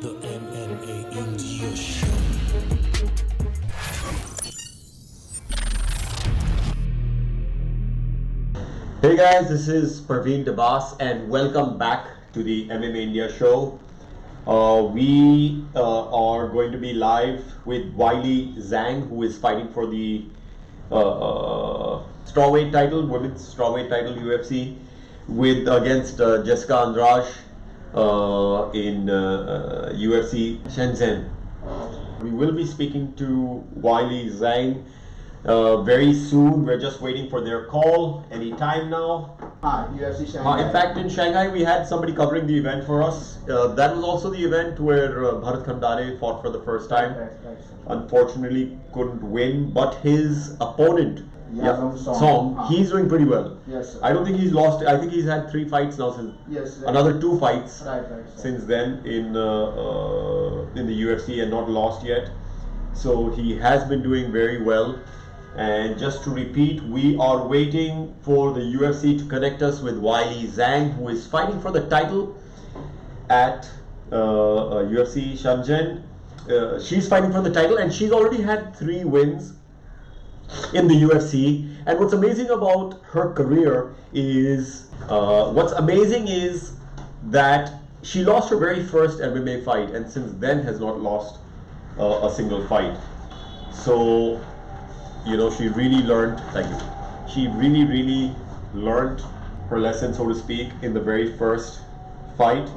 The MMA India Show. Hey guys, this is Parvin Dabas and welcome back to the MMA India Show. We are going to be live with Weili Zhang, who is fighting for the Strawweight title, women's Strawweight title UFC, against Jessica Andrade in UFC Shenzhen. We will be speaking to Weili Zhang very soon. We're just waiting for their call any time now. UFC Shanghai. In fact, in Shanghai, we had somebody covering the event for us. That was also the event where Bharat Khandare fought for the first time. Right. Unfortunately, couldn't win, but his opponent, Song. he's doing pretty well. Yes, sir. I don't think he's lost. I think he's had 3 fights now since. Yes, sir. Another 2 fights Right, since then in the UFC and not lost yet. So he has been doing very well. And just to repeat, we are waiting for the UFC to connect us with Weili Zhang, who is fighting for the title at UFC Shenzhen. She's fighting for the title and she's already had 3 wins in the UFC. And what's amazing about her career is, that she lost her very first MMA fight and since then has not lost a single fight. So, you know, she really learned, she really learned her lesson, so to speak, in the very first fight,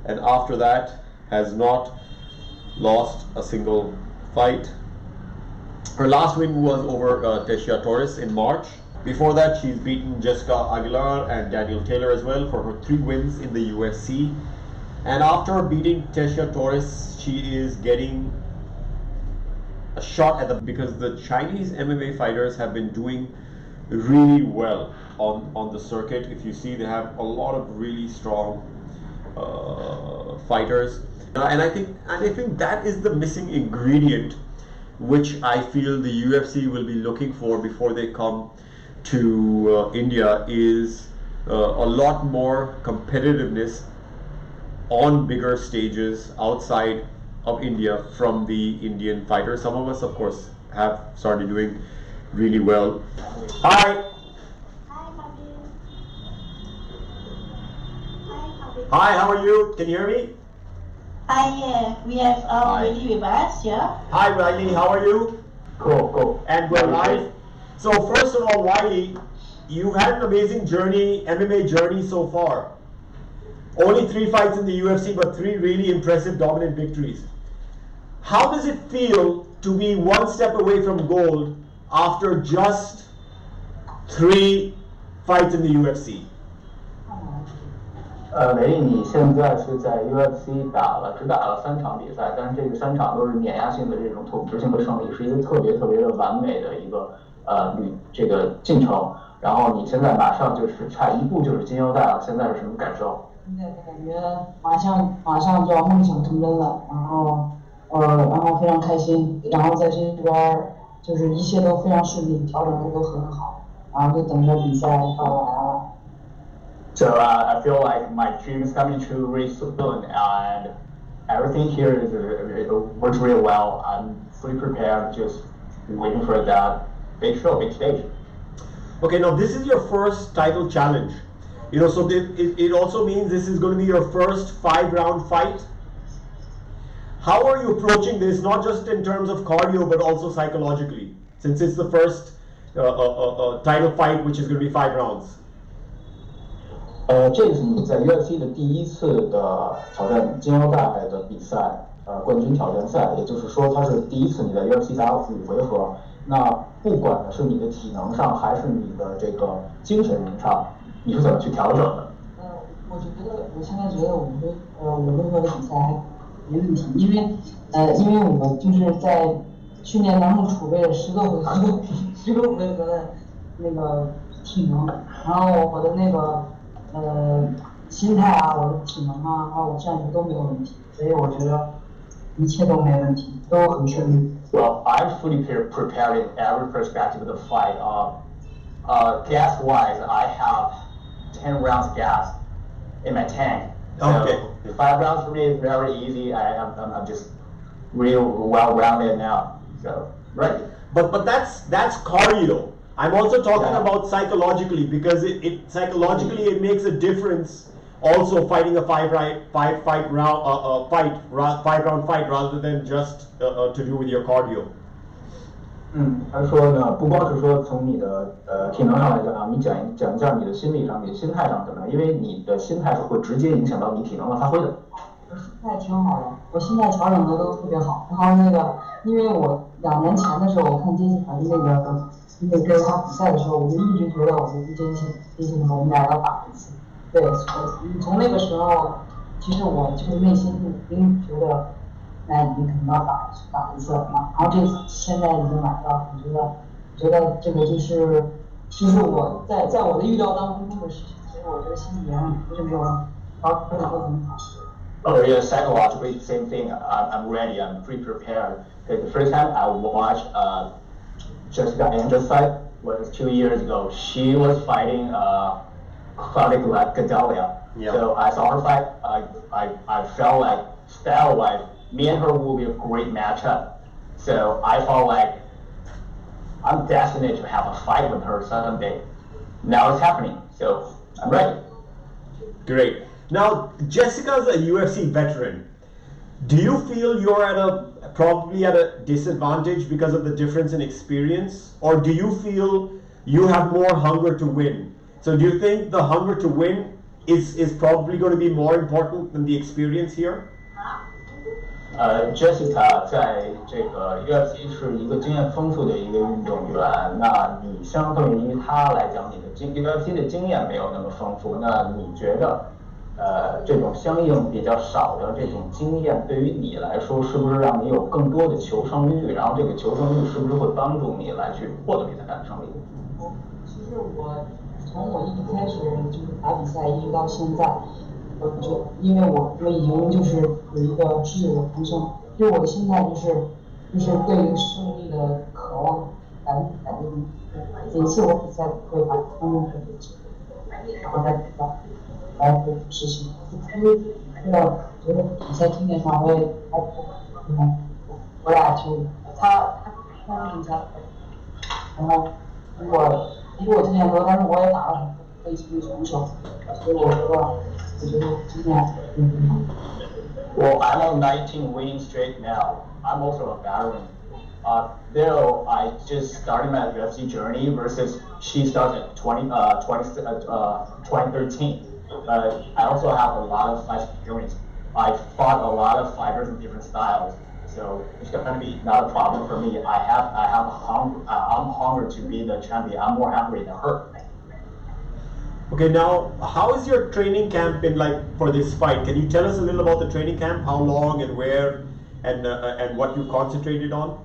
and after that has not lost a single fight. Her last win was over Teixeira Torres in March. Before that, she's beaten Jessica Aguilar and Daniel Taylor as well for her 3 wins in the UFC. And after beating Teixeira Torres, she is getting a shot at because the Chinese MMA fighters have been doing really well on the circuit. If you see, they have a lot of really strong fighters, and I think that is the missing ingredient, which I feel the UFC will be looking for before they come to India, is a lot more competitiveness on bigger stages outside of India from the Indian fighters. Some of us, of course, have started doing really well. Hi. Hi, how are you? Can you hear me? Hi, yeah. We have Weili with us, yeah? Hi, Weili, how are you? Cool. And we're live. So first of all, Weili, you've had an amazing journey, MMA journey so far. Only 3 fights in the UFC, but 3 really impressive, dominant victories. How does it feel to be 1 step away from gold after just 3 fights in the UFC? 雷毅，你现在是在 UFC 只打了3场比赛，但是这个3场都是碾压性的这种统治性的胜利，是一个特别的完美的一个这个进程。然后你现在马上就是差1步就是金腰带了，现在是什么感受？现在感觉马上就要梦想成真了，然后非常开心，然后在这边就是一切都非常顺利，调整的都很好，然后就等着比赛到来了。So I feel like my dream is coming true really soon, and everything here it works really well. I'm fully prepared, just waiting for that big show, big stage. Okay, now this is your first title challenge. You know, so it also means this is going to be your first 5-round fight. How are you approaching this, not just in terms of cardio, but also psychologically, since it's the first title fight, which is going to be 5 rounds? 这个是你在 UFC 的第1次的挑战金腰带的比赛，冠军挑战赛，也就是说它是第1次你在 UFC 打50回合。那不管是你的体能上，还是你的这个精神上，你是怎么去调整的？我现在觉得我任何的比赛还没问题，因为我就是在训练当中储备了10个回合的那个体能，然后我的那个心态啊，我的体能啊，还有我战术都没有问题，所以我觉得一切都没问题，都很顺利。Well, I'm fully prepared in every perspective of the fight. Gas-wise, I have 10 rounds gas in my tank. Okay. So 5 rounds for me is very easy. I'm just real well-rounded now. So right. But that's cardio. I'm also talking Yeah. about psychologically, because it psychologically it makes a difference. Also fighting a 5 round fight rather than just to do with your cardio. 他说呢，不光是说从你的体能上来讲啊，你讲一下你的心理上、你的心态上怎么样，因为你的心态是会直接影响到你体能的发挥的。我心态挺好的，我心态调整的都特别好。然后那个，因为我2年前的时候，我看杰西卡跟他比赛的时候，我就一直觉得我跟杰西卡我们俩要打一次。对，从那个时候，其实我就是内心就已经觉得，那你肯定要打一次了嘛。然后现在已经买到，我觉得这个就是我在我的预料当中的事情，所以我觉得心里面不是没有都很好。Oh yeah, psychologically same thing. I'm ready. I'm pre-prepared. The first time I watched Jessica Andra's fight was 2 years ago. She was fighting Claudia Gadelha. Yeah. So I saw her fight. I felt like style-wise, me and her will be a great matchup. So I felt like I'm destined to have a fight with her someday. Now it's happening. So I'm ready. Great. Now, Jessica's a UFC veteran. Do you feel you're probably at a disadvantage because of the difference in experience? Or do you feel you have more hunger to win? So do you think the hunger to win is probably going to be more important than the experience here? Jessica 在这个 UFC 是一个经验丰富的一个运动员。那你相对于他来讲，你的UFC 的经验没有那么丰富。那你觉得，这种相应比较少的这种经验，对于你来说，是不是让你有更多的求胜率？然后这个求胜率是不是会帮助你来去获得比赛上的胜利？其实从我一开始就是打比赛一直到现在，因为我已经就是有一个世界的提升，对我的心态就是对于胜利的渴望感觉，每次我比赛会把他们然后再比赛，来做事情。因为觉得比赛经验上我也还我俩就他比赛，然后比我经验多，但是我也打了很多选手，所以我觉得经验Well, I'm on 19 winning streak now. I'm also a veteran. Though I just started my UFC journey versus she started at 2013. But I also have a lot of fight experience. I fought a lot of fighters in different styles. So it's going to be not a problem for me. I'm hungry to be the champion. I'm more hungry than her. Okay, now how is your training camp been like for this fight? Can you tell us a little about the training camp? How long and where, and what you concentrated on?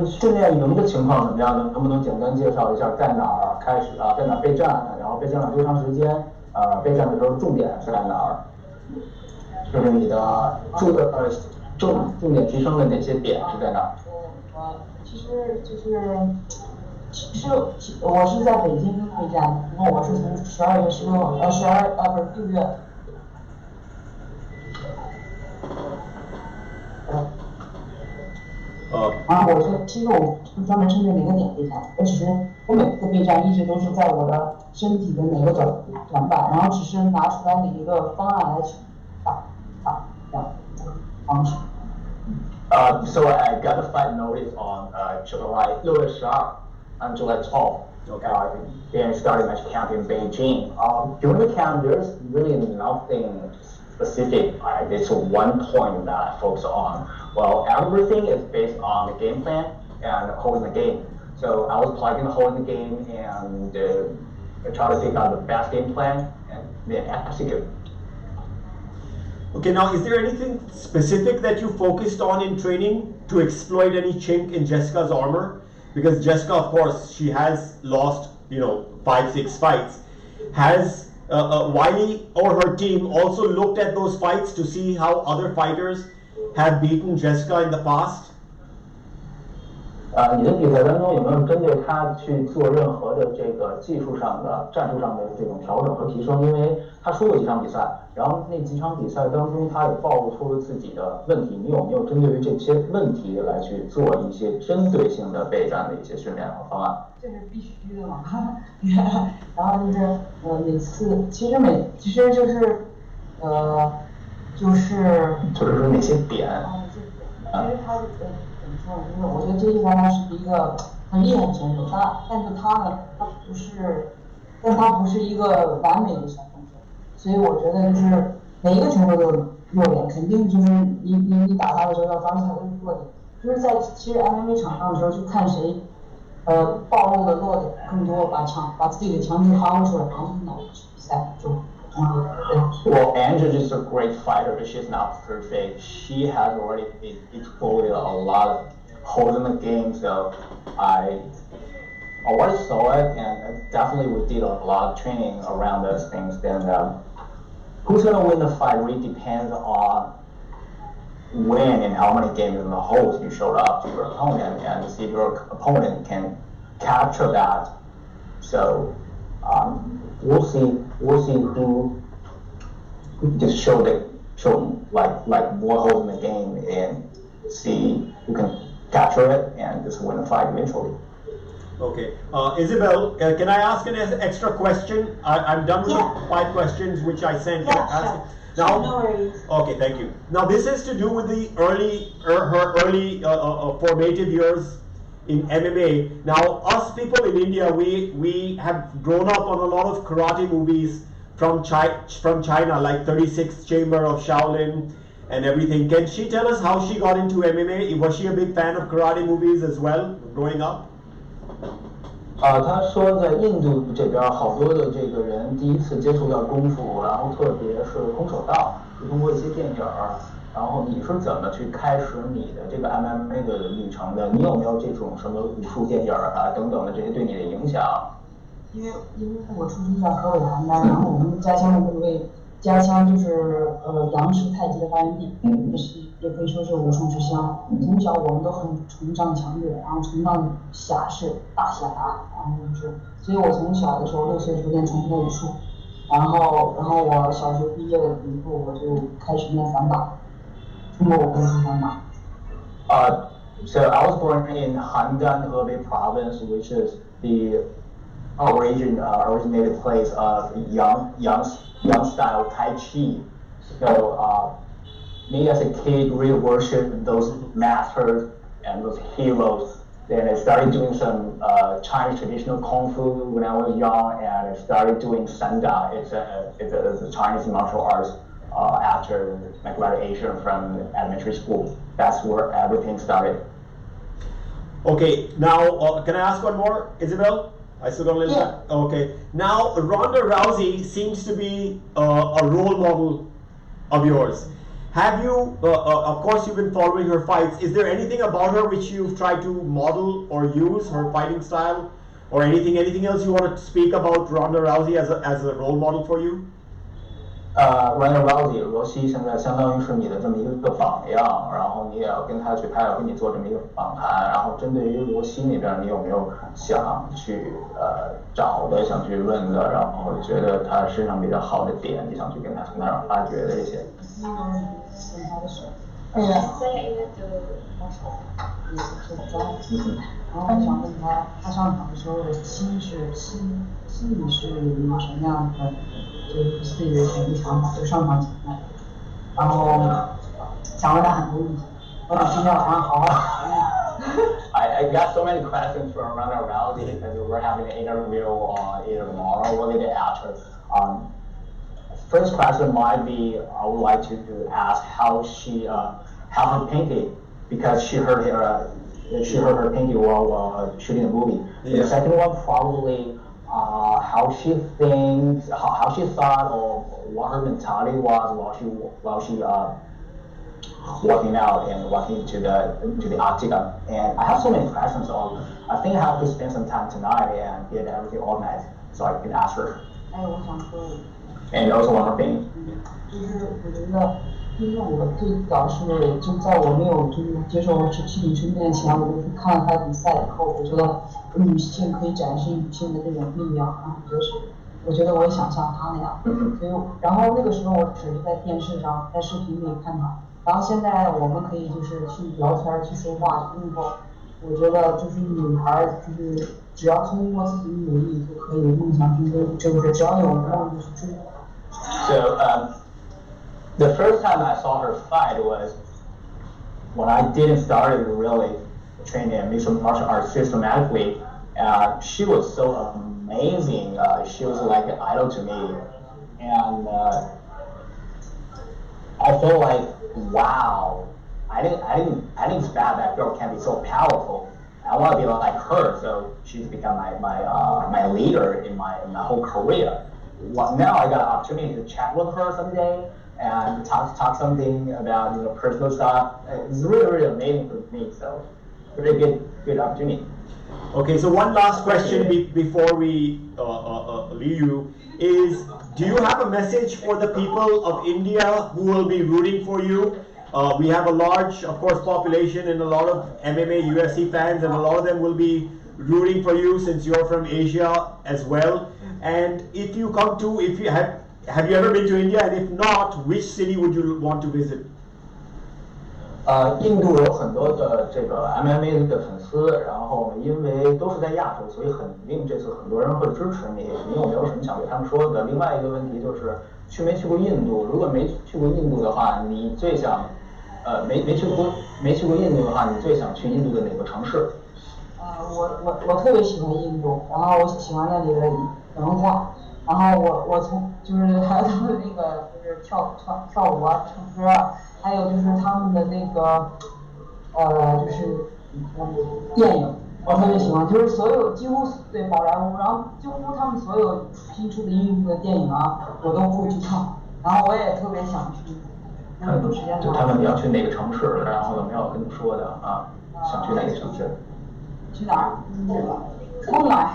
训练营的情况怎么样呢？能不能简单介绍一下在哪儿开始在哪儿备战，然后备战了多长时间？备战的时候重点是在哪儿？就是你的重点提升的哪些点是在哪儿？其实我是在北京备战，然后我是从12月16号不是6月。然后其实我不专门针对哪个点备战，我每次备战一直都是在我的身体的哪个短板，然后只是拿出来哪一个方案来去打这样方式。So I got the fight notice on July 6月12 on July 12th. Okay. Then started my camp in Beijing. During the camp, there's really nothing specific. There's one point that I focus on. Well, everything is based on the game plan and holding the game. So I was plugging the hole in the game and try to figure out the best game plan and then execute. Okay, now is there anything specific that you focused on in training to exploit any chink in Jessica's armor? Because Jessica, of course, she has lost, 5-6 fights. Has Weili or her team also looked at those fights to see how other fighters have beaten Jessica in the past? 你的比赛当中有没有针对他去做任何的这个技术上的、战术上的这种调整和提升？因为他输过几场比赛，然后那几场比赛当中他也暴露出了自己的问题。你有没有针对于这些问题来去做一些针对性的备战的一些训练和方案？这是必须的嘛。然后就是每次其实就是就是说哪些点？其实他怎么说呢？就是我觉得这一方他是一个很厉害的选手，但是他呢，他不是一个完美的小选手，所以我觉得就是每一个选手都有弱点，肯定就是你打他的时候要抓住他的弱点，就是在其实 MMA 场上的时候去看谁暴露的弱点更多，把自己的强势发挥出来，然后脑去比赛就。Well, Andrew is a great fighter, but she's not perfect. She has already exploited a lot of holes in the game, so I already saw it, and definitely we did a lot of training around those things. Then who's going to win the fight really depends on when and how many games in the holes you showed up to your opponent, and see if your opponent can capture that. So we'll see who just show like more holes in the game and see who can capture it and just win the fight eventually. Okay, Isabel, can I ask an extra question? I'm done with the 5 questions which I sent. Yeah, sure. Now, no worries. Okay, thank you. Now this is to do with the her early formative years in MMA. Now, us people in India, we have grown up on a lot of karate movies from China, like 36th Chamber of Shaolin and everything. Can she tell us how she got into MMA? Was she a big fan of karate movies as well, growing up? 他说在印度这边好多的这个人第一次接触到功夫，然后特别是空手道，是通过一些电影儿。然后你是怎么去开始你的这个 MMA 的旅程的？你有没有这种什么武术电影啊等等的这些对你的影响？因为我出生在河北邯郸，然后我们家乡的家乡就是杨氏太极的发源地，也可以说是武术之乡。从小我们都很崇尚强者，然后崇尚侠士大侠，然后就是，所以我从小的时候6岁的时候练传统武术，然后我小学毕业了以后我就开始练散打，通过我跟散打。So I was born in Handan, Hebei province, which is the originated place of Yang style Tai Chi. So me as a kid really worshipped those masters and those heroes. Then I started doing some Chinese traditional kung fu when I was young, and I started doing Sanda. It's a Chinese martial arts after my graduation from elementary school. That's where everything started. Okay, now can I ask one more, Isabel? I still got a little bit. Okay, now Ronda Rousey seems to be a role model of yours. Have you, of course you've been following her fights, is there anything about her which you've tried to model or use, her fighting style, or anything else you want to speak about Ronda Rousey as a role model for you? Ronda Rousey 罗西现在相当于是你的这么一个榜样，然后你也要跟他去，他要跟你做这么一个访谈，然后针对于罗西那边，你有没有想去找的、想去问的，然后觉得他身上比较好的点，你想去跟他从他那儿发掘的一些？问他的手。对呀，所以应该就他手也是脏，然后我想问他上场的时候的心理是一个什么样的？就是自己的什么想法，就上场前的，然后想问他很多问题，我得今天晚上好好想一想。I got so many questions from Ronda Rousey because we're having an interview either tomorrow or the day after. First question might be I would like to ask how her painting, because she heard her painting while shooting the movie. Yeah. The second one probably how she thinks, how she thought, or what her mentality was while she walking out and walking to the octagon. And I have so many questions, so I think I have to spend some time tonight and get everything organized so I can ask her. 哎，我想说， And also one more thing. 就是我觉得，因为我最早是就在我没有就是接受身体训练前，我就是看了他的比赛以后，我觉得女性可以展示女性的这种力量，然后我觉得我也想像他那样，所以然后那个时候我只是在电视上在视频里看他，然后现在我们可以就是去聊天去说话，以后我觉得就是女孩就是只要通过自己努力就可以梦想成真，就是只要有梦就去追。So the first time I saw her fight was when I didn't start really training mixed martial arts systematically. She was so amazing. She was like an idol to me, and I felt like, wow, I didn't expect that girl can be so powerful. I want to be like her, so she's become my leader in my whole career. Well, now I got an opportunity to chat with her someday and talk something about personal stuff. It's really amazing for me. So really good opportunity. Okay, so one last question before we leave you is, do you have a message for the people of India who will be rooting for you? We have a large, of course, population and a lot of MMA, UFC fans, and a lot of them will be rooting for you since you're from Asia as well. And if you come to, if you have you ever been to India? And if not, which city would you want to visit? 印度有很多的这个 MMA 的粉丝，然后因为都是在亚洲，所以肯定这次很多人会支持你。你有没有什么想对他们说的？另外一个问题就是去没去过印度？如果没去过印度的话，你最想没去过印度的话，你最想去印度的哪个城市？我特别喜欢印度，然后我喜欢那里的文化，然后我从就是还有他们那个就是跳舞啊、唱歌啊，还有就是他们的那个就是电影，我特别喜欢，就是所有几乎对宝莱坞，然后几乎他们所有新出的印度的电影啊，我都会去看，然后我也特别想去。有时间就他们你要去哪个城市，然后有没有跟你说的啊？想去哪个城市？去哪儿？从哪儿？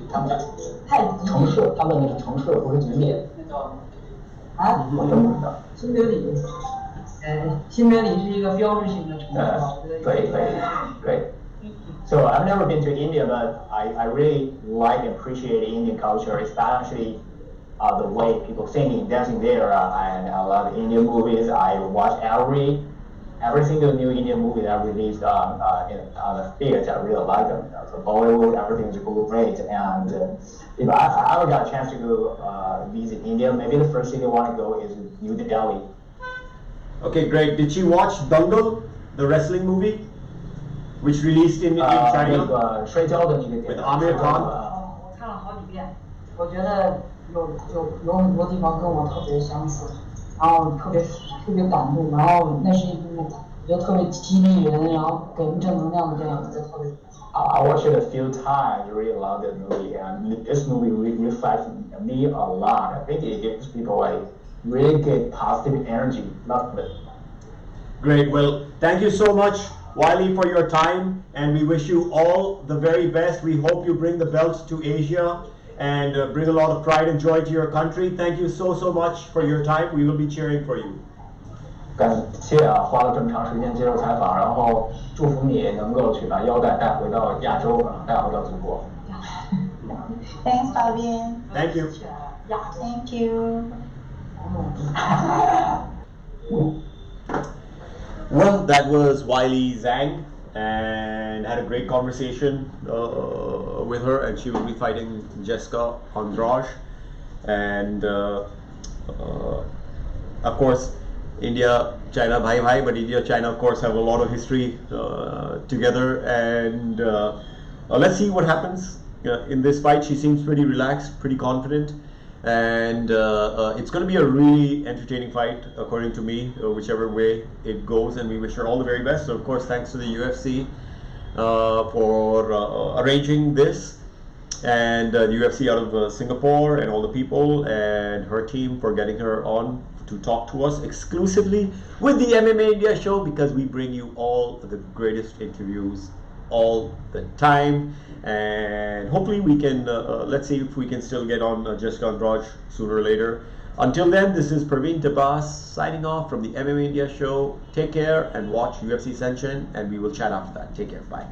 他们太极。城市，他们那是城市，不是景点。啊？我真不知道。新德里。新德里是一个标志性的城市。对。So I've never been to India, but I really like and appreciate Indian culture, especially the way people singing, dancing there, and I love Indian movies. I watch every single new Indian movie that released on the theater. I really like them. So Bollywood, everything's great. And if I ever got a chance to go visit India, maybe the first city I want to go is New Delhi. Okay, great. Did you watch Dangal, the wrestling movie, which released in China? 那个摔跤的那个电影。With Aamir Khan. 我看了好几遍，我觉得有很多地方跟我特别相似，然后特别感动，然后那是一部我觉得特别激励人，然后给人正能量的电影，我觉得特别。I watched it a few times. Really love this movie, and this movie reflects me a lot. I think it gives people like really good positive energy. Love it. Great. Well, thank you so much, Weili, for your time, and we wish you all the very best. We hope you bring the belts to Asia and bring a lot of pride and joy to your country. Thank you so much for your time. We will be cheering for you. 感谢啊，花了这么长时间接受采访，然后祝福你能够去把腰带带回到亚洲，带回到祖国。Thanks, Parvin. Thank you. Thank you. Well, that was Weili Zhang, and had a great conversation with her, and she will be fighting Jessica Andrade, and of course India, China, bhai bhai, but India, China, of course, have a lot of history together, and let's see what happens in this fight. She seems pretty relaxed, pretty confident, and it's going to be a really entertaining fight, according to me, whichever way it goes, and we wish her all the very best. So, of course, thanks to the UFC for arranging this, and the UFC out of Singapore, and all the people and her team for getting her on to talk to us exclusively with the MMA India show, because we bring you all the greatest interviews all the time, and hopefully we can let's see if we can still get on Jessica Andrade sooner or later. Until then, this is Parvin Dabas signing off from the MMA India show. Take care and watch UFC Ascension, and we will chat after that. Take care. Bye.